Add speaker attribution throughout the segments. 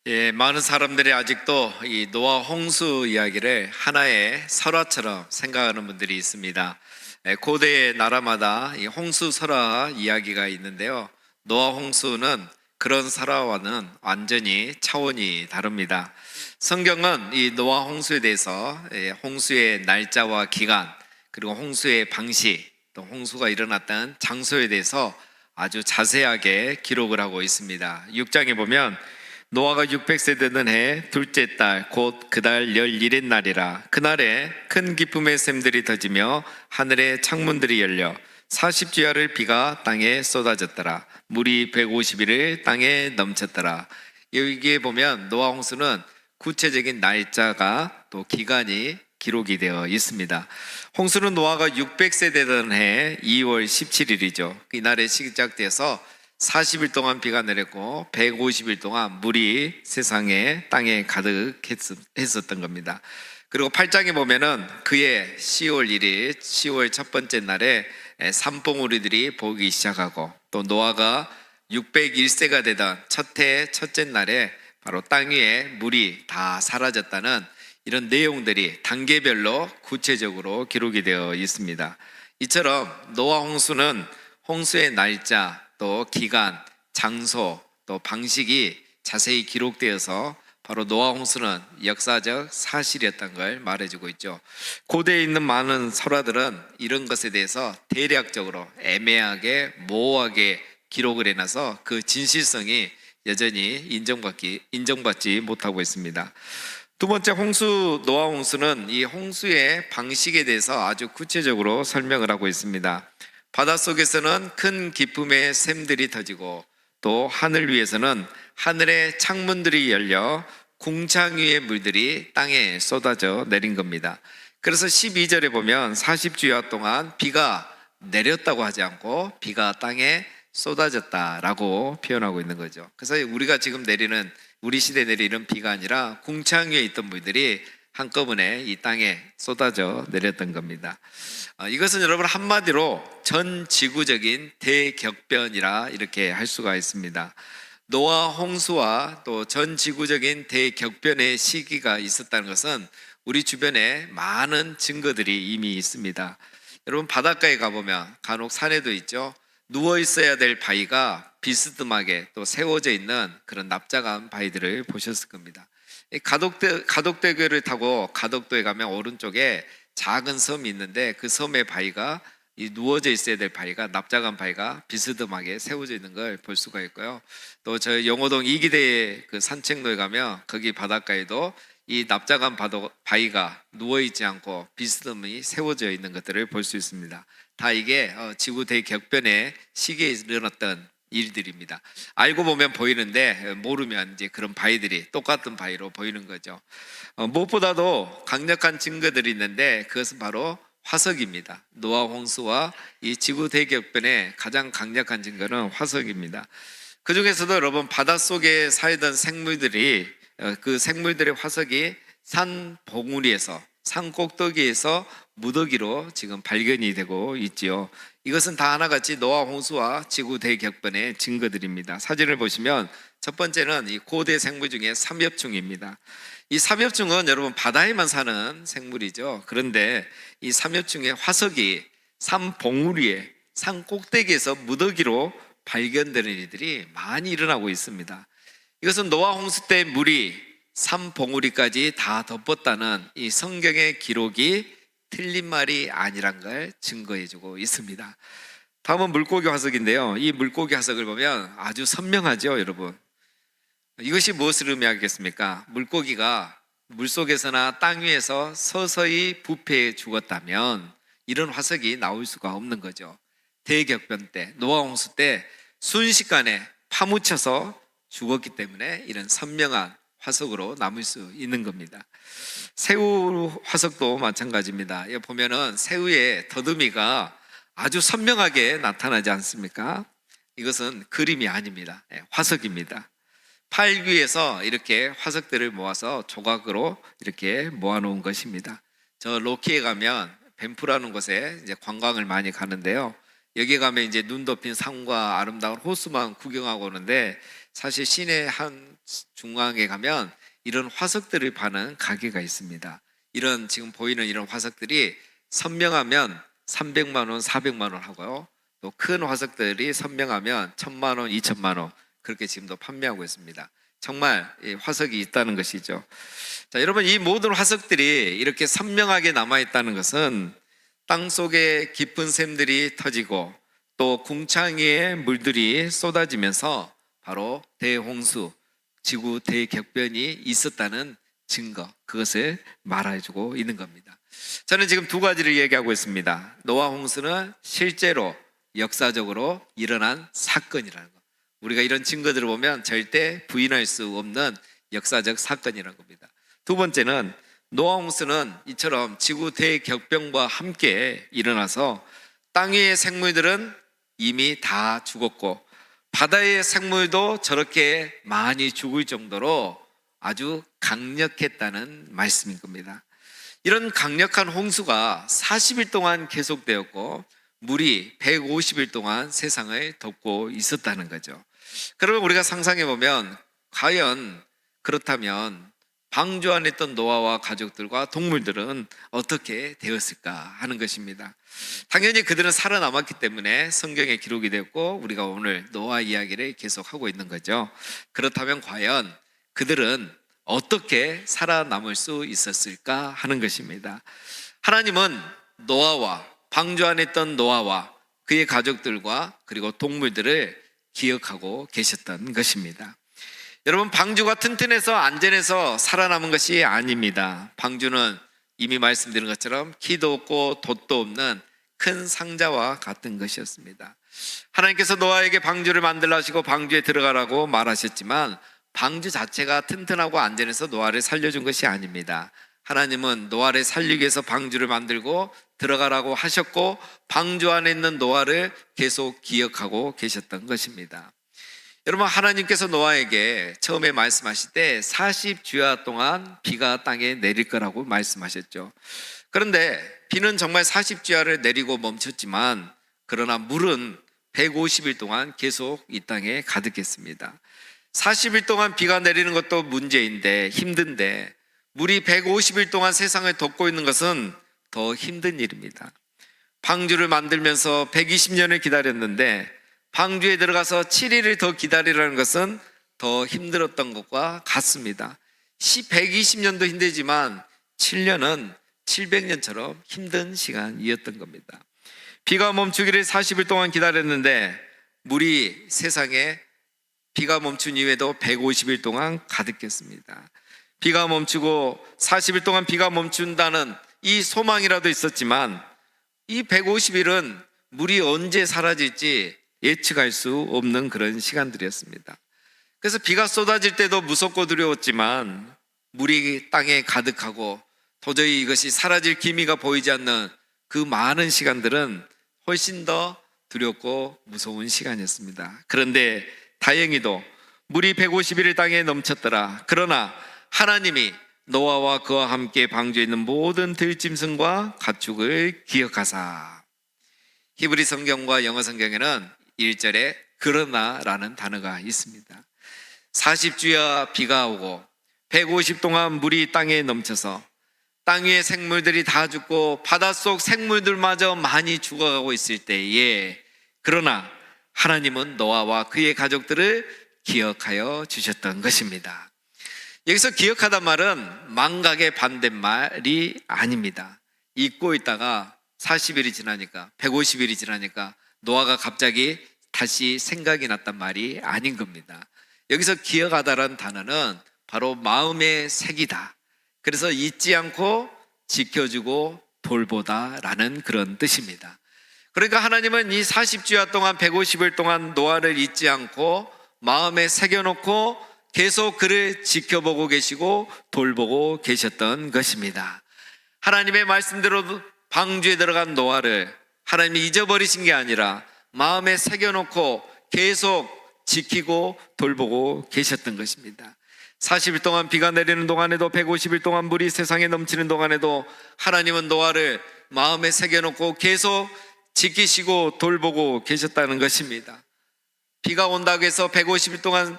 Speaker 1: 예, 많은 사람들이 아직도 이 노아 홍수 이야기를 하나의 설화처럼 생각하는 분들이 있습니다. 고대 나라마다 이 홍수 설화 이야기가 있는데요. 노아 홍수는 그런 설화와는 완전히 차원이 다릅니다. 성경은 이 노아 홍수에 대해서 홍수의 날짜와 기간, 그리고 홍수의 방식, 또 홍수가 일어났던 장소에 대해서 아주 자세하게 기록을 하고 있습니다. 6장에 보면 노아가 600세 되던 해 둘째 달 곧 그달 11일 날이라. 그날에 큰 기쁨의 샘들이 터지며 하늘의 창문들이 열려 40주야를 비가 땅에 쏟아졌더라. 물이 150일을 땅에 넘쳤더라. 여기에 보면 노아 홍수는 구체적인 날짜가 또 기간이 기록이 되어 있습니다. 홍수는 노아가 600세 되던 해 2월 17일이죠. 이날에 시작돼서 40일 동안 비가 내렸고 150일 동안 물이 세상에 땅에 가득했었던 겁니다. 그리고 8장에 보면은 그해 10월 1일 10월 첫 번째 날에 산봉우리들이 보기 시작하고, 또 노아가 601세가 되던 첫해 첫째 날에 바로 땅 위에 물이 다 사라졌다는 이런 내용들이 단계별로 구체적으로 기록이 되어 있습니다. 이처럼 노아 홍수는 홍수의 날짜, 또 기간, 장소, 또 방식이 자세히 기록되어서 바로 노아 홍수는 역사적 사실이었던 걸 말해주고 있죠. 고대에 있는 많은 설화들은 이런 것에 대해서 대략적으로 애매하게 모호하게 기록을 해놔서 그 진실성이 여전히 인정받지 못하고 있습니다. 두 번째, 노아 홍수는 이 홍수의 방식에 대해서 아주 구체적으로 설명을 하고 있습니다. 바닷속에서는 큰 기쁨의 샘들이 터지고, 또 하늘 위에서는 하늘의 창문들이 열려 궁창 위의 물들이 땅에 쏟아져 내린 겁니다. 그래서 12절에 보면 40주야 동안 비가 내렸다고 하지 않고 비가 땅에 쏟아졌다라고 표현하고 있는 거죠. 그래서 우리가 지금 내리는, 우리 시대에 내리는 비가 아니라 궁창 위에 있던 물들이 한꺼번에 이 땅에 쏟아져 내렸던 겁니다. 이것은 여러분 한마디로 전 지구적인 대격변이라 이렇게 할 수가 있습니다. 노아 홍수와 또 전 지구적인 대격변의 시기가 있었다는 것은 우리 주변에 많은 증거들이 이미 있습니다. 여러분 바닷가에 가보면 간혹 산에도 있죠. 누워 있어야 될 바위가 비스듬하게 또 세워져 있는 그런 납작한 바위들을 보셨을 겁니다. 가덕대교를 타고 가덕도에 가면 오른쪽에 작은 섬이 있는데, 그 섬의 바위가, 이 누워져 있어야 될 바위가, 납작한 바위가 비스듬하게 세워져 있는 걸 볼 수가 있고요. 또 저 영호동 이기대 그 산책로에 가면 거기 바닷가에도 이 납작한 바위가 누워있지 않고 비스듬히 세워져 있는 것들을 볼 수 있습니다. 다 이게 지구 대격변의 시기에 일어났던 일들입니다. 알고 보면 보이는데 모르면 이제 그런 바위들이 똑같은 바위로 보이는 거죠. 무엇보다도 강력한 증거들이 있는데 그것은 바로 화석입니다. 노아 홍수와 이 지구 대격변의 가장 강력한 증거는 화석입니다. 그 중에서도 여러분 바닷속에 살던 생물들이, 그 생물들의 화석이 산 봉우리에서, 산 꼭대기에서 무더기로 지금 발견이 되고 있지요. 이것은 다 하나같이 노아 홍수와 지구 대격변의 증거들입니다. 사진을 보시면 첫 번째는 이 고대 생물 중에 삼엽충입니다. 이 삼엽충은 여러분 바다에만 사는 생물이죠. 그런데 이 삼엽충의 화석이 산 봉우리에, 산 꼭대기에서 무더기로 발견되는 일들이 많이 일어나고 있습니다. 이것은 노아 홍수 때 물이 산 봉우리까지 다 덮었다는 이 성경의 기록이 틀린 말이 아니란 걸 증거해주고 있습니다. 다음은 물고기 화석인데요. 이 물고기 화석을 보면 아주 선명하죠, 여러분. 이것이 무엇을 의미하겠습니까? 물고기가 물속에서나 땅 위에서 서서히 부패해 죽었다면 이런 화석이 나올 수가 없는 거죠. 대격변 때, 노아 홍수 때 순식간에 파묻혀서 죽었기 때문에 이런 선명한 화석으로 남을 수 있는 겁니다. 새우 화석도 마찬가지입니다. 여기 보면은 새우의 더듬이가 아주 선명하게 나타나지 않습니까? 이것은 그림이 아닙니다. 화석입니다. 팔귀에서 이렇게 화석들을 모아서 조각으로 이렇게 모아놓은 것입니다. 저 로키에 가면 밴프라는 곳에 이제 관광을 많이 가는데요. 여기 가면 이제 눈 덮인 산과 아름다운 호수만 구경하고 오는데, 사실 시내 한 중앙에 가면 이런 화석들을 파는 가게가 있습니다. 이런 지금 보이는 이런 화석들이 선명하면 300만 원, 400만 원 하고요. 또 큰 화석들이 선명하면 1000만 원, 2000만 원 그렇게 지금도 판매하고 있습니다. 정말 화석이 있다는 것이죠. 자, 여러분, 이 모든 화석들이 이렇게 선명하게 남아있다는 것은 땅속에 깊은 샘들이 터지고 또 궁창위에 물들이 쏟아지면서 바로 대홍수, 지구 대격변이 있었다는 증거, 그것을 말해주고 있는 겁니다. 저는 지금 두 가지를 얘기하고 있습니다. 노아 홍수는 실제로 역사적으로 일어난 사건이라는 것. 우리가 이런 증거들을 보면 절대 부인할 수 없는 역사적 사건이라는 겁니다. 두 번째는 노아 홍수는 이처럼 지구 대격변과 함께 일어나서 땅 위의 생물들은 이미 다 죽었고 바다의 생물도 저렇게 많이 죽을 정도로 아주 강력했다는 말씀인 겁니다. 이런 강력한 홍수가 40일 동안 계속되었고 물이 150일 동안 세상을 덮고 있었다는 거죠. 그러면 우리가 상상해 보면 과연 그렇다면 방주 안에 있던 노아와 가족들과 동물들은 어떻게 되었을까 하는 것입니다. 당연히 그들은 살아남았기 때문에 성경에 기록이 됐고 우리가 오늘 노아 이야기를 계속하고 있는 거죠. 그렇다면 과연 그들은 어떻게 살아남을 수 있었을까 하는 것입니다. 하나님은 노아와 방주 안에 있던 노아와 그의 가족들과 그리고 동물들을 기억하고 계셨던 것입니다. 여러분, 방주가 튼튼해서 안전해서 살아남은 것이 아닙니다. 방주는 이미 말씀드린 것처럼 키도 없고 돛도 없는 큰 상자와 같은 것이었습니다. 하나님께서 노아에게 방주를 만들라 하시고 방주에 들어가라고 말하셨지만 방주 자체가 튼튼하고 안전해서 노아를 살려준 것이 아닙니다. 하나님은 노아를 살리기 위해서 방주를 만들고 들어가라고 하셨고 방주 안에 있는 노아를 계속 기억하고 계셨던 것입니다. 여러분, 하나님께서 노아에게 처음에 말씀하실 때 40주야 동안 비가 땅에 내릴 거라고 말씀하셨죠. 그런데 비는 정말 40주야를 내리고 멈췄지만 그러나 물은 150일 동안 계속 이 땅에 가득했습니다. 40일 동안 비가 내리는 것도 문제인데 힘든데 물이 150일 동안 세상을 덮고 있는 것은 더 힘든 일입니다. 방주를 만들면서 120년을 기다렸는데 방주에 들어가서 7일을 더 기다리라는 것은 더 힘들었던 것과 같습니다. 120년도 힘들지만 7년은 700년처럼 힘든 시간이었던 겁니다. 비가 멈추기를 40일 동안 기다렸는데 물이 세상에 비가 멈춘 이후에도 150일 동안 가득했습니다. 비가 멈추고 40일 동안 비가 멈춘다는 이 소망이라도 있었지만 이 150일은 물이 언제 사라질지 예측할 수 없는 그런 시간들이었습니다. 그래서 비가 쏟아질 때도 무섭고 두려웠지만 물이 땅에 가득하고 도저히 이것이 사라질 기미가 보이지 않는 그 많은 시간들은 훨씬 더 두렵고 무서운 시간이었습니다. 그런데 다행히도 물이 150일을 땅에 넘쳤더라. 그러나 하나님이 노아와 그와 함께 방주에 있는 모든 들짐승과 가축을 기억하사. 히브리 성경과 영어 성경에는 1절에 그러나라는 단어가 있습니다. 40주야 비가 오고 150 동안 물이 땅에 넘쳐서 땅 위의 생물들이 다 죽고 바닷속 생물들마저 많이 죽어가고 있을 때에 그러나 하나님은 노아와 그의 가족들을 기억하여 주셨던 것입니다. 여기서 기억하단 말은 망각의 반대말이 아닙니다. 잊고 있다가 40일이 지나니까 150일이 지나니까 노아가 갑자기 다시 생각이 났단 말이 아닌 겁니다. 여기서 기억하다라는 단어는 바로 마음의 색이다. 그래서 잊지 않고 지켜주고 돌보다라는 그런 뜻입니다. 그러니까 하나님은 이 40주야 동안 150일 동안 노아를 잊지 않고 마음에 새겨놓고 계속 그를 지켜보고 계시고 돌보고 계셨던 것입니다. 하나님의 말씀대로 방주에 들어간 노아를 하나님이 잊어버리신 게 아니라 마음에 새겨놓고 계속 지키고 돌보고 계셨던 것입니다. 40일 동안 비가 내리는 동안에도 150일 동안 물이 세상에 넘치는 동안에도 하나님은 노아를 마음에 새겨놓고 계속 지키시고 돌보고 계셨다는 것입니다. 비가 온다고 해서 150일 동안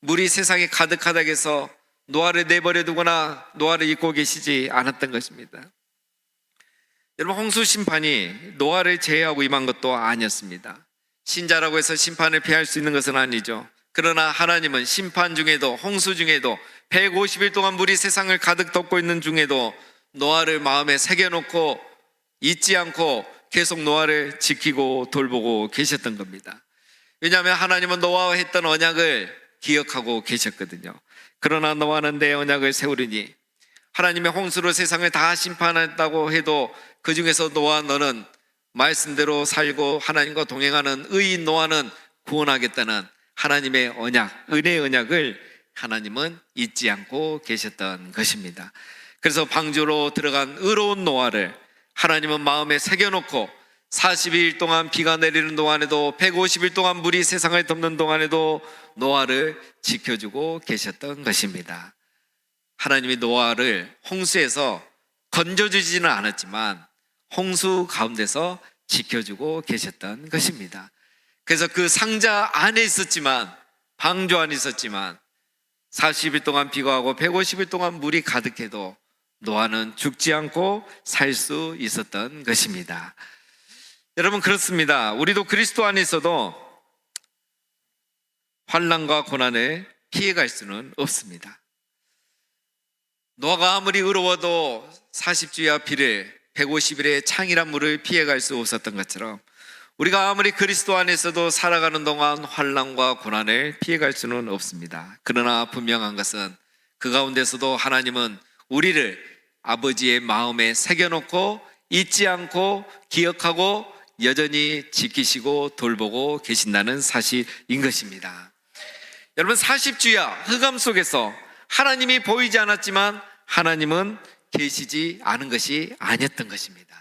Speaker 1: 물이 세상에 가득하다고 해서 노아를 내버려 두거나 노아를 잊고 계시지 않았던 것입니다. 여러분, 홍수 심판이 노아를 제외하고 임한 것도 아니었습니다. 신자라고 해서 심판을 피할 수 있는 것은 아니죠. 그러나 하나님은 심판 중에도, 홍수 중에도, 150일 동안 물이 세상을 가득 덮고 있는 중에도 노아를 마음에 새겨놓고 잊지 않고 계속 노아를 지키고 돌보고 계셨던 겁니다. 왜냐하면 하나님은 노아와 했던 언약을 기억하고 계셨거든요. 그러나 노아는 내 언약을 세우리니, 하나님의 홍수로 세상을 다 심판했다고 해도 그 중에서 노아, 너는 말씀대로 살고 하나님과 동행하는 의인 노아는 구원하겠다는 하나님의 언약, 은혜의 언약을 하나님은 잊지 않고 계셨던 것입니다. 그래서 방주로 들어간 의로운 노아를 하나님은 마음에 새겨놓고 42일 동안 비가 내리는 동안에도, 150일 동안 물이 세상을 덮는 동안에도 노아를 지켜주고 계셨던 것입니다. 하나님이 노아를 홍수에서 건져주지는 않았지만 홍수 가운데서 지켜주고 계셨던 것입니다. 그래서 그 상자 안에 있었지만, 방주 안에 있었지만 40일 동안 비가 오고 150일 동안 물이 가득해도 노아는 죽지 않고 살 수 있었던 것입니다. 여러분, 그렇습니다. 우리도 그리스도 안에 있어도 환난과 고난을 피해갈 수는 없습니다. 노아가 아무리 의로워도 40주야 비를, 150일의 창이란 물을 피해갈 수 없었던 것처럼 우리가 아무리 그리스도 안에서도 살아가는 동안 환난과 고난을 피해갈 수는 없습니다. 그러나 분명한 것은 그 가운데서도 하나님은 우리를 아버지의 마음에 새겨놓고 잊지 않고 기억하고 여전히 지키시고 돌보고 계신다는 사실인 것입니다. 여러분, 40주야 흑암 속에서 하나님이 보이지 않았지만 하나님은 계시지 않은 것이 아니었던 것입니다.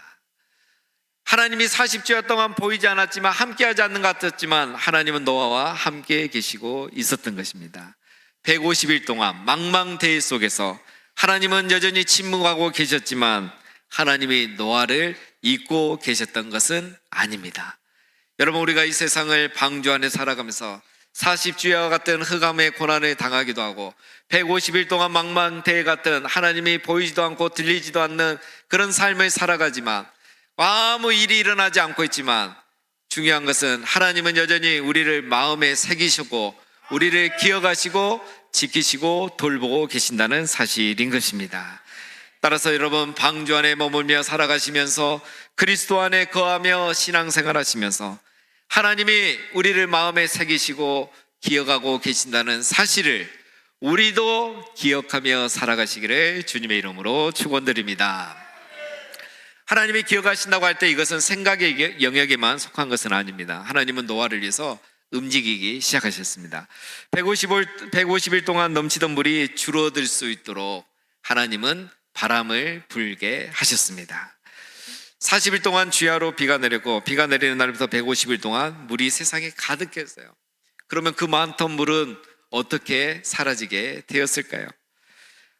Speaker 1: 하나님이 40주야 동안 보이지 않았지만, 함께하지 않는 것 같았지만 하나님은 노아와 함께 계시고 있었던 것입니다. 150일 동안 망망대해 속에서 하나님은 여전히 침묵하고 계셨지만 하나님이 노아를 잊고 계셨던 것은 아닙니다. 여러분, 우리가 이 세상을 방주 안에 살아가면서 40주야와 같은 흑암의 고난을 당하기도 하고 150일 동안 망망대해 같은 하나님이 보이지도 않고 들리지도 않는 그런 삶을 살아가지만, 아무 일이 일어나지 않고 있지만 중요한 것은 하나님은 여전히 우리를 마음에 새기시고 우리를 기억하시고 지키시고 돌보고 계신다는 사실인 것입니다. 따라서 여러분, 방주 안에 머물며 살아가시면서 그리스도 안에 거하며 신앙생활 하시면서 하나님이 우리를 마음에 새기시고 기억하고 계신다는 사실을 우리도 기억하며 살아가시기를 주님의 이름으로 축원드립니다. 하나님이 기억하신다고 할 때 이것은 생각의 영역에만 속한 것은 아닙니다. 하나님은 노아를 위해서 움직이기 시작하셨습니다. 150일 동안 넘치던 물이 줄어들 수 있도록 하나님은 바람을 불게 하셨습니다. 40일 동안 주야로 비가 내렸고, 비가 내리는 날부터 150일 동안 물이 세상에 가득했어요. 그러면 그 많던 물은 어떻게 사라지게 되었을까요?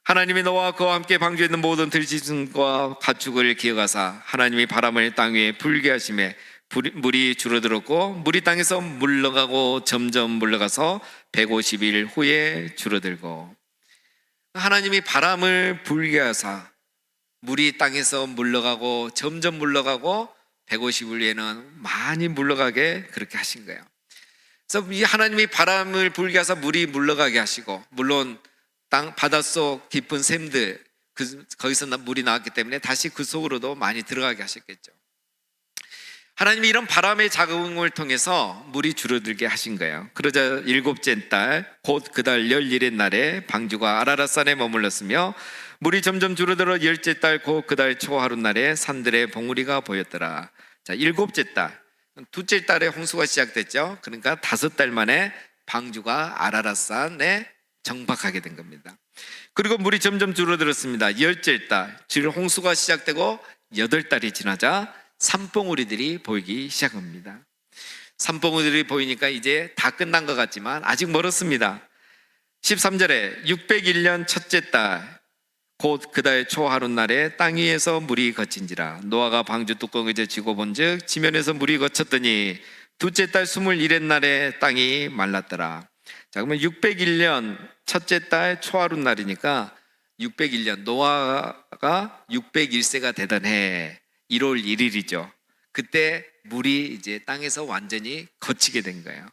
Speaker 1: 하나님이 노아와 그와 함께 방주에 있는 모든 들짐승과 가축을 기억하사 하나님이 바람을 땅 위에 불게 하시매 물이 줄어들었고, 물이 땅에서 물러가고 점점 물러가서 150일 후에 줄어들고, 하나님이 바람을 불게 하사 물이 땅에서 물러가고 점점 물러가고 150일 후에는 많이 물러가게 그렇게 하신 거예요. 그래서 이 하나님이 바람을 불게 하사 물이 물러가게 하시고, 물론 바닷속 깊은 샘들, 거기서 물이 나왔기 때문에 다시 그 속으로도 많이 들어가게 하셨겠죠. 하나님이 이런 바람의 작용을 통해서 물이 줄어들게 하신 거예요. 그러자 일곱째 달 곧 그 달 11의 날에 방주가 아라랏산에 머물렀으며, 물이 점점 줄어들어 열째 달 곧 그 달 초 하룻날에 산들의 봉우리가 보였더라. 자, 일곱째 달, 둘째 달에 홍수가 시작됐죠. 그러니까 5달 만에 방주가 아라랏산에 정박하게 된 겁니다. 그리고 물이 점점 줄어들었습니다. 열째 달, 즉 홍수가 시작되고 8달이 지나자 산봉우리들이 보이기 시작합니다. 산봉우리들이 보이니까 이제 다 끝난 것 같지만 아직 멀었습니다. 13절에 601년 첫째 달 곧 그 달 초 하룻날에 땅 위에서 물이 거친지라. 노아가 방주 뚜껑을 쥐고 본즉 지면에서 물이 거쳤더니 둘째 달 21의 날에 땅이 말랐더라. 자, 그러면 601년 첫째 달 초하룻 날이니까 601년 노아가 601세가 되던 해 1월 1일이죠. 그때 물이 이제 땅에서 완전히 걷히게 된 거예요.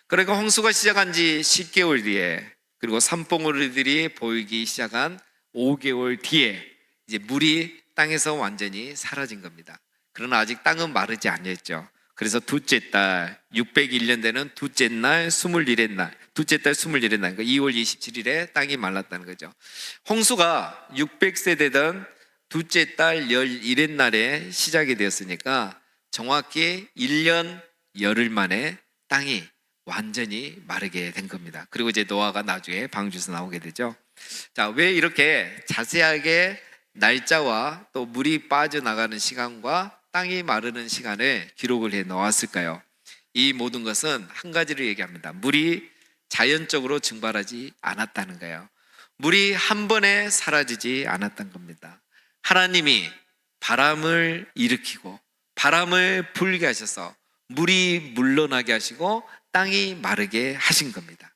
Speaker 1: 그러니까 홍수가 시작한 지 10개월 뒤에, 그리고 산봉우리들이 보이기 시작한 5개월 뒤에 이제 물이 땅에서 완전히 사라진 겁니다. 그러나 아직 땅은 마르지 않았죠. 그래서 둘째 달 601년 되는 둘째 날 21의 날, 둘째 달 21의 날, 2월 27일에 땅이 말랐다는 거죠. 홍수가 600세 되던 둘째 달 11의 날에 시작이 되었으니까 정확히 1년 열흘 만에 땅이 완전히 마르게 된 겁니다. 그리고 이제 노아가 나중에 방주에서 나오게 되죠. 자, 왜 이렇게 자세하게 날짜와 또 물이 빠져나가는 시간과 땅이 마르는 시간을 기록을 해 놓았을까요? 이 모든 것은 한 가지를 얘기합니다. 물이 자연적으로 증발하지 않았다는 거예요. 물이 한 번에 사라지지 않았던 겁니다. 하나님이 바람을 일으키고 바람을 불게 하셔서 물이 물러나게 하시고 땅이 마르게 하신 겁니다.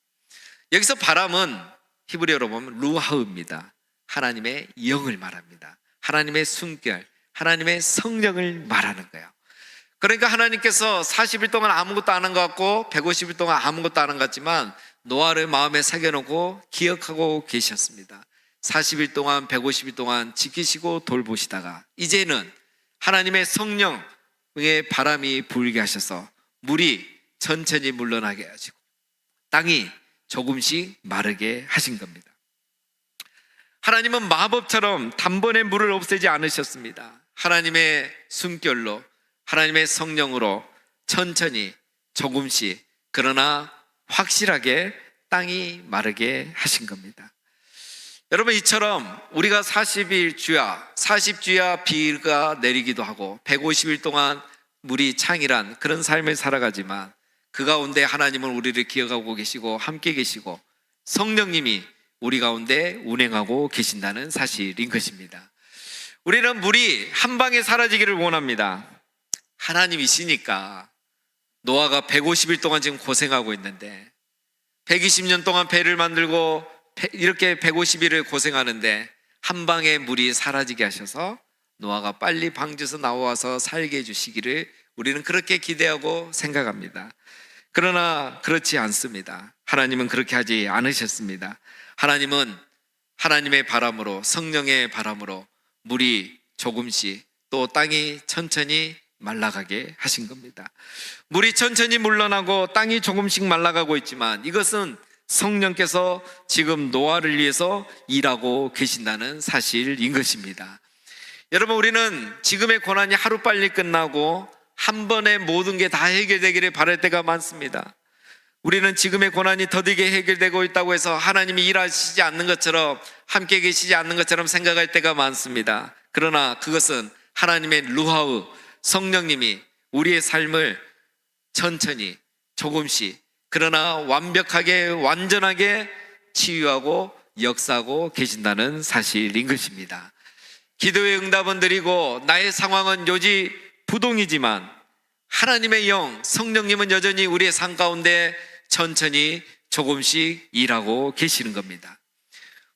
Speaker 1: 여기서 바람은 히브리어로 보면 루하우입니다. 하나님의 영을 말합니다. 하나님의 숨결, 하나님의 성령을 말하는 거예요. 그러니까 하나님께서 40일 동안 아무것도 안 한 것 같고 150일 동안 아무것도 안 한 것 같지만 노아를 마음에 새겨놓고 기억하고 계셨습니다. 40일 동안 150일 동안 지키시고 돌보시다가 이제는 하나님의 성령의 바람이 불게 하셔서 물이 천천히 물러나게 하시고 땅이 조금씩 마르게 하신 겁니다. 하나님은 마법처럼 단번에 물을 없애지 않으셨습니다. 하나님의 숨결로, 하나님의 성령으로 천천히 조금씩, 그러나 확실하게 땅이 마르게 하신 겁니다. 여러분, 이처럼 우리가 40일 주야, 40주야 비가 내리기도 하고 150일 동안 물이 창이란 그런 삶을 살아가지만 그 가운데 하나님은 우리를 기억하고 계시고 함께 계시고 성령님이 우리 가운데 운행하고 계신다는 사실인 것입니다. 우리는 물이 한 방에 사라지기를 원합니다. 하나님이시니까 노아가 150일 동안 지금 고생하고 있는데 120년 동안 배를 만들고 이렇게 150일을 고생하는데 한 방에 물이 사라지게 하셔서 노아가 빨리 방주에서 나와서 살게 해주시기를 우리는 그렇게 기대하고 생각합니다. 그러나 그렇지 않습니다. 하나님은 그렇게 하지 않으셨습니다. 하나님은 하나님의 바람으로, 성령의 바람으로 물이 조금씩 또 땅이 천천히 말라가게 하신 겁니다. 물이 천천히 물러나고 땅이 조금씩 말라가고 있지만 이것은 성령께서 지금 노아를 위해서 일하고 계신다는 사실인 것입니다. 여러분, 우리는 지금의 고난이 하루빨리 끝나고 한 번에 모든 게 다 해결되기를 바랄 때가 많습니다. 우리는 지금의 고난이 더디게 해결되고 있다고 해서 하나님이 일하시지 않는 것처럼, 함께 계시지 않는 것처럼 생각할 때가 많습니다. 그러나 그것은 하나님의 루하우, 성령님이 우리의 삶을 천천히 조금씩, 그러나 완벽하게 완전하게 치유하고 역사하고 계신다는 사실인 것입니다. 기도의 응답은 드리고 나의 상황은 요지 부동이지만 하나님의 영, 성령님은 여전히 우리의 삶 가운데 천천히 조금씩 일하고 계시는 겁니다.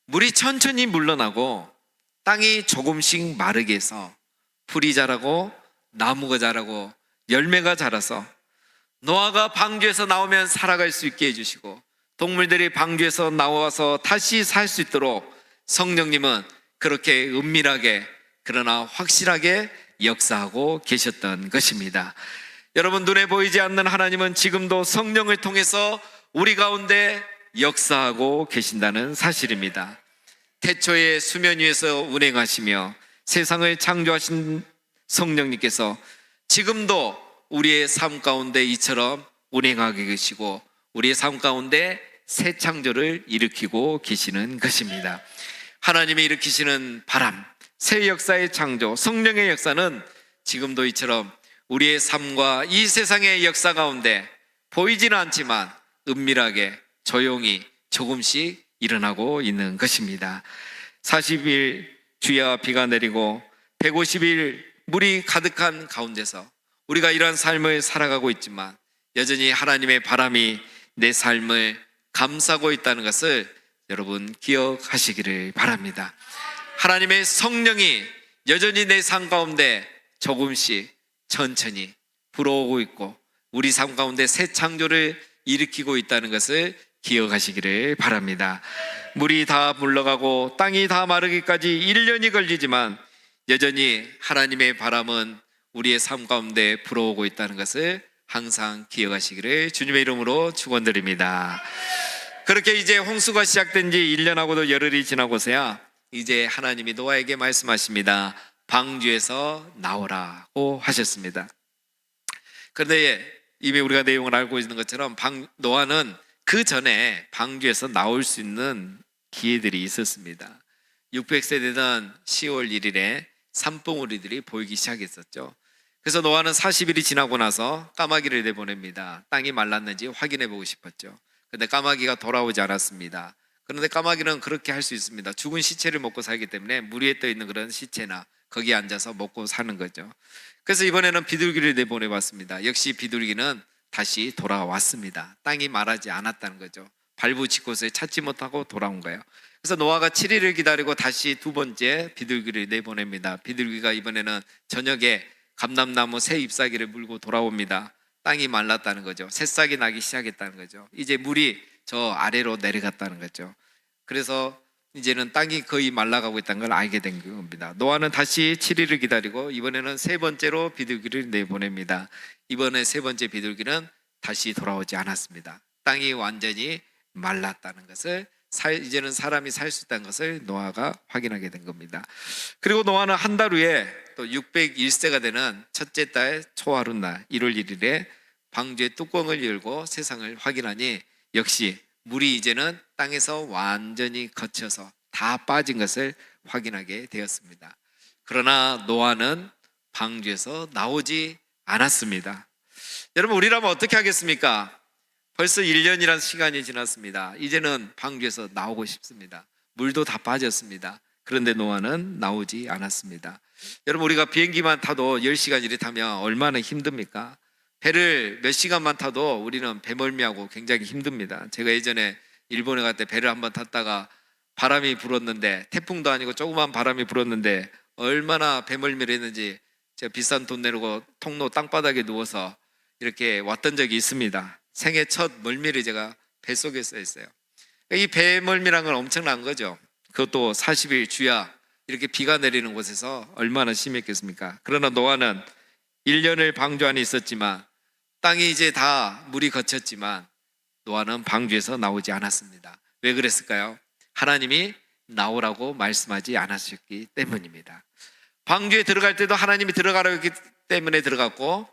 Speaker 1: 물이 천천히 물러나고 땅이 조금씩 마르게 해서 풀이 자라고 나무가 자라고 열매가 자라서 노아가 방주에서 나오면 살아갈 수 있게 해주시고 동물들이 방주에서 나와서 다시 살 수 있도록 성령님은 그렇게 은밀하게 그러나 확실하게 역사하고 계셨던 것입니다. 여러분, 눈에 보이지 않는 하나님은 지금도 성령을 통해서 우리 가운데 역사하고 계신다는 사실입니다. 태초에 수면 위에서 운행하시며 세상을 창조하신 성령님께서 지금도 우리의 삶 가운데 이처럼 운행하게 계시고 우리의 삶 가운데 새 창조를 일으키고 계시는 것입니다. 하나님이 일으키시는 바람, 새 역사의 창조, 성령의 역사는 지금도 이처럼 우리의 삶과 이 세상의 역사 가운데 보이지는 않지만 은밀하게 조용히 조금씩 일어나고 있는 것입니다. 40일 주야 비가 내리고 150일 물이 가득한 가운데서 우리가 이러한 삶을 살아가고 있지만 여전히 하나님의 바람이 내 삶을 감싸고 있다는 것을 여러분 기억하시기를 바랍니다. 하나님의 성령이 여전히 내 삶 가운데 조금씩 천천히 불어오고 있고 우리 삶 가운데 새 창조를 일으키고 있다는 것을 기억하시기를 바랍니다. 물이 다 물러가고 땅이 다 마르기까지 1년이 걸리지만 여전히 하나님의 바람은 우리의 삶 가운데 불어오고 있다는 것을 항상 기억하시기를 주님의 이름으로 축원드립니다. 그렇게 이제 홍수가 시작된 지 1년하고도 열흘이 지나고서야 이제 하나님이 노아에게 말씀하십니다. 방주에서 나오라고 하셨습니다. 그런데 이미 우리가 내용을 알고 있는 것처럼 노아는 그 전에 방주에서 나올 수 있는 기회들이 있었습니다. 600세 되던 10월 1일에 산봉우리들이 보이기 시작했었죠. 그래서 노아는 40일이 지나고 나서 까마귀를 내보냅니다. 땅이 말랐는지 확인해 보고 싶었죠. 그런데 까마귀가 돌아오지 않았습니다. 그런데 까마귀는 그렇게 할 수 있습니다. 죽은 시체를 먹고 살기 때문에 물 위에 떠 있는 그런 시체나 거기에 앉아서 먹고 사는 거죠. 그래서 이번에는 비둘기를 내보내봤습니다. 역시 비둘기는 다시 돌아왔습니다. 땅이 말하지 않았다는 거죠. 발붙일 곳을 찾지 못하고 돌아온 거예요. 그래서 노아가 7일을 기다리고 다시 두 번째 비둘기를 내보냅니다. 비둘기가 이번에는 저녁에 감람나무 새 잎사귀를 물고 돌아옵니다. 땅이 말랐다는 거죠. 새싹이 나기 시작했다는 거죠. 이제 물이 저 아래로 내려갔다는 거죠. 그래서 이제는 땅이 거의 말라가고 있다는 걸 알게 된 겁니다. 노아는 다시 7일을 기다리고 이번에는 세 번째로 비둘기를 내보냅니다. 이번에 세 번째 비둘기는 다시 돌아오지 않았습니다. 땅이 완전히 말랐다는 것을 이제는 사람이 살 수 있다는 것을 노아가 확인하게 된 겁니다. 그리고 노아는 한 달 후에 또 601세가 되는 첫째 달 초하룻날 1월 1일에 방주의 뚜껑을 열고 세상을 확인하니 역시 물이 이제는 땅에서 완전히 거쳐서 다 빠진 것을 확인하게 되었습니다. 그러나 노아는 방주에서 나오지 않았습니다. 여러분, 우리라면 어떻게 하겠습니까? 벌써 1년이라는 시간이 지났습니다. 이제는 방주에서 나오고 싶습니다. 물도 다 빠졌습니다. 그런데 노아는 나오지 않았습니다. 여러분, 우리가 비행기만 타도 10시간 이리 타면 얼마나 힘듭니까? 배를 몇 시간만 타도 우리는 배멀미하고 굉장히 힘듭니다. 제가 예전에 일본에 갈 때 배를 한번 탔다가 바람이 불었는데, 태풍도 아니고 조그만 바람이 불었는데 얼마나 배멀미를 했는지 제가 비싼 돈 내고 통로 땅바닥에 누워서 이렇게 왔던 적이 있습니다. 생애 첫 멀미를 제가 뱃속에 했어요. 이 배멀미란 건 엄청난 거죠. 그것도 40일 주야 이렇게 비가 내리는 곳에서 얼마나 심했겠습니까? 그러나 노아는 1년을 방주 안에 있었지만 땅이 이제 다 물이 거쳤지만 노아는 방주에서 나오지 않았습니다. 왜 그랬을까요? 하나님이 나오라고 말씀하지 않았기 때문입니다. 방주에 들어갈 때도 하나님이 들어가라고 했기 때문에 들어갔고,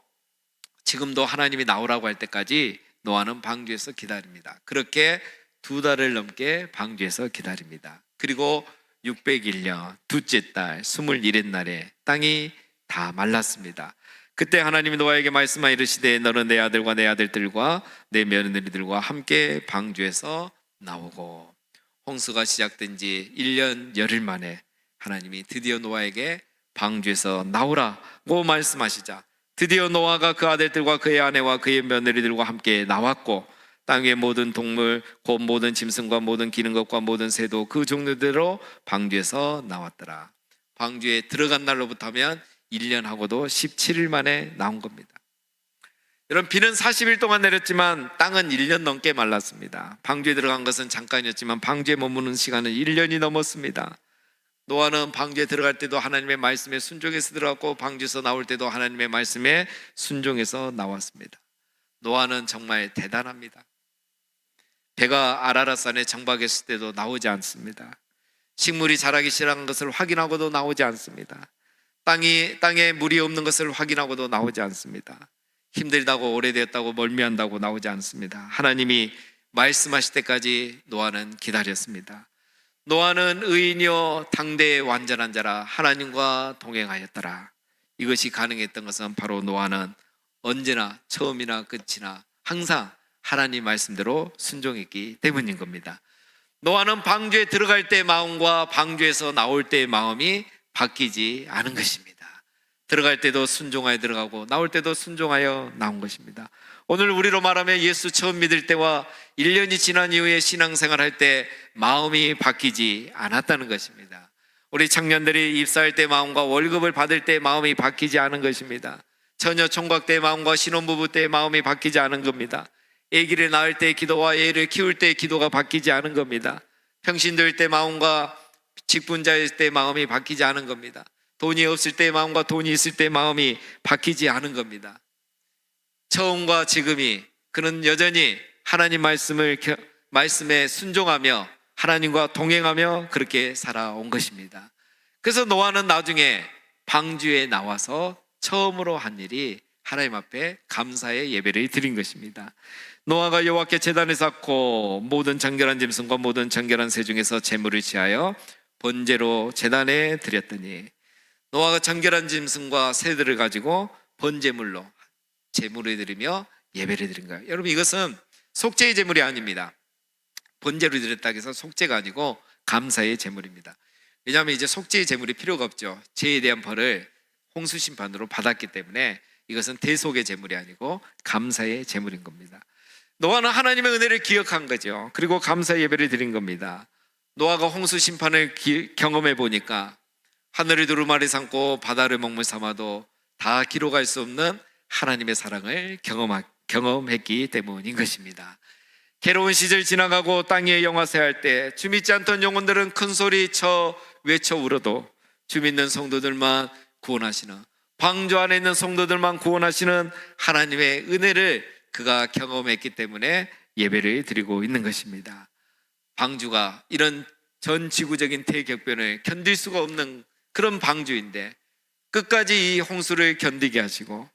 Speaker 1: 지금도 하나님이 나오라고 할 때까지 노아는 방주에서 기다립니다. 그렇게 2달을 넘게 방주에서 기다립니다. 그리고 601년 둘째 달 21일날에 땅이 다 말랐습니다. 그때 하나님이 노아에게 말씀하여 이르시되 너는 내 아들과 내 아들들과 내 며느리들과 함께 방주에서 나오고, 홍수가 시작된 지 1년 열흘 만에 하나님이 드디어 노아에게 방주에서 나오라고 말씀하시자 드디어 노아가 그 아들들과 그의 아내와 그의 며느리들과 함께 나왔고, 땅의 모든 동물 곧 모든 짐승과 모든 기는 것과 모든 새도 그 종류대로 방주에서 나왔더라. 방주에 들어간 날로부터 하면 1년하고도 17일 만에 나온 겁니다. 여러분, 비는 40일 동안 내렸지만 땅은 1년 넘게 말랐습니다. 방주에 들어간 것은 잠깐이었지만 방주에 머무는 시간은 1년이 넘었습니다. 노아는 방주에 들어갈 때도 하나님의 말씀에 순종해서 들어갔고, 방주에서 나올 때도 하나님의 말씀에 순종해서 나왔습니다. 노아는 정말 대단합니다. 배가 아라랏산에 정박했을 때도 나오지 않습니다. 식물이 자라기 시작한 것을 확인하고도 나오지 않습니다. 땅에 물이 없는 것을 확인하고도 나오지 않습니다. 힘들다고 오래되었다고 멀미한다고 나오지 않습니다. 하나님이 말씀하실 때까지 노아는 기다렸습니다. 노아는 의인이요 당대의 완전한 자라 하나님과 동행하였더라. 이것이 가능했던 것은 바로 노아는 언제나 처음이나 끝이나 항상 하나님 말씀대로 순종했기 때문인 겁니다. 노아는 방주에 들어갈 때의 마음과 방주에서 나올 때의 마음이 바뀌지 않은 것입니다. 들어갈 때도 순종하여 들어가고 나올 때도 순종하여 나온 것입니다. 오늘 우리로 말하면 예수 처음 믿을 때와 1년이 지난 이후에 신앙생활 할 때 마음이 바뀌지 않았다는 것입니다. 우리 청년들이 입사할 때 마음과 월급을 받을 때 마음이 바뀌지 않은 것입니다. 처녀 총각 때 마음과 신혼부부 때 마음이 바뀌지 않은 겁니다. 아기를 낳을 때 기도와 애를 키울 때 기도가 바뀌지 않은 겁니다. 평신도일 때 마음과 직분자일 때 마음이 바뀌지 않은 겁니다. 돈이 없을 때 마음과 돈이 있을 때 마음이 바뀌지 않은 겁니다. 처음과 지금이 그는 여전히 하나님 말씀에 순종하며 하나님과 동행하며 그렇게 살아온 것입니다. 그래서 노아는 나중에 방주에 나와서 처음으로 한 일이 하나님 앞에 감사의 예배를 드린 것입니다. 노아가 여호와께 제단을 쌓고 모든 정결한 짐승과 모든 정결한 새 중에서 제물을 취하여 번제로 제단에 드렸더니, 노아가 정결한 짐승과 새들을 가지고 번제물로 제물을 드리며 예배를 드린 거예요. 여러분, 이것은 속죄의 제물이 아닙니다. 번제로 드렸다고 해서 속죄가 아니고 감사의 제물입니다. 왜냐하면 이제 속죄의 제물이 필요가 없죠. 죄에 대한 벌을 홍수 심판으로 받았기 때문에 이것은 대속의 제물이 아니고 감사의 제물인 겁니다. 노아는 하나님의 은혜를 기억한 거죠. 그리고 감사 예배를 드린 겁니다. 노아가 홍수 심판을 경험해 보니까 하늘을 두루마리 삼고 바다를 먹물 삼아도 다 기록할 수 없는 하나님의 사랑을 경험했기 때문인 것입니다. 괴로운 시절 지나가고 땅 위에 영화세할 때 주 믿지 않던 영혼들은 큰 소리 쳐 외쳐 울어도 주 믿는 성도들만 구원하시는, 방주 안에 있는 성도들만 구원하시는 하나님의 은혜를 그가 경험했기 때문에 예배를 드리고 있는 것입니다. 방주가 이런 전 지구적인 대격변을 견딜 수가 없는 그런 방주인데 끝까지 이 홍수를 견디게 하시고,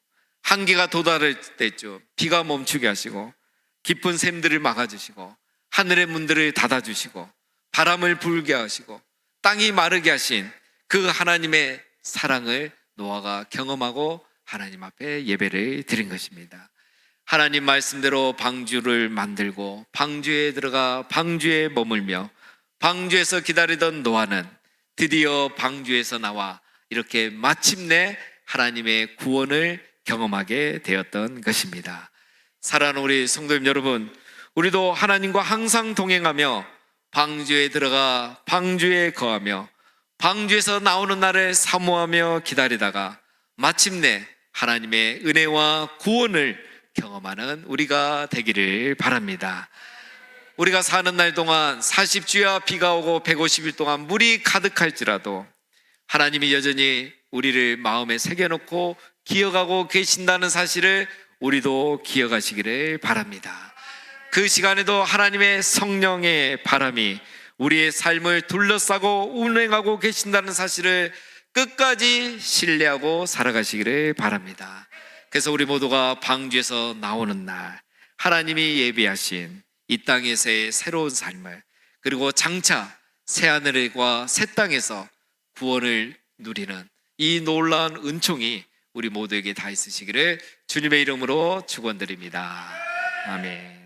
Speaker 1: 한계가 도달할 때쯤 비가 멈추게 하시고, 깊은 샘들을 막아주시고, 하늘의 문들을 닫아주시고, 바람을 불게 하시고, 땅이 마르게 하신 그 하나님의 사랑을 노아가 경험하고 하나님 앞에 예배를 드린 것입니다. 하나님 말씀대로 방주를 만들고 방주에 들어가 방주에 머물며 방주에서 기다리던 노아는 드디어 방주에서 나와 이렇게 마침내 하나님의 구원을 경험하게 되었던 것입니다. 사랑하는 우리 성도님 여러분, 우리도 하나님과 항상 동행하며 방주에 들어가 방주에 거하며 방주에서 나오는 날을 사모하며 기다리다가 마침내 하나님의 은혜와 구원을 경험하는 우리가 되기를 바랍니다. 우리가 사는 날 동안 40주야 비가 오고 150일 동안 물이 가득할지라도 하나님이 여전히 우리를 마음에 새겨놓고 기억하고 계신다는 사실을 우리도 기억하시기를 바랍니다. 그 시간에도 하나님의 성령의 바람이 우리의 삶을 둘러싸고 운행하고 계신다는 사실을 끝까지 신뢰하고 살아가시기를 바랍니다. 그래서 우리 모두가 방주에서 나오는 날 하나님이 예비하신 이 땅에서의 새로운 삶을, 그리고 장차 새하늘과 새 땅에서 구원을 누리는 이 놀라운 은총이 우리 모두에게 다 있으시기를 주님의 이름으로 축원드립니다. 아멘.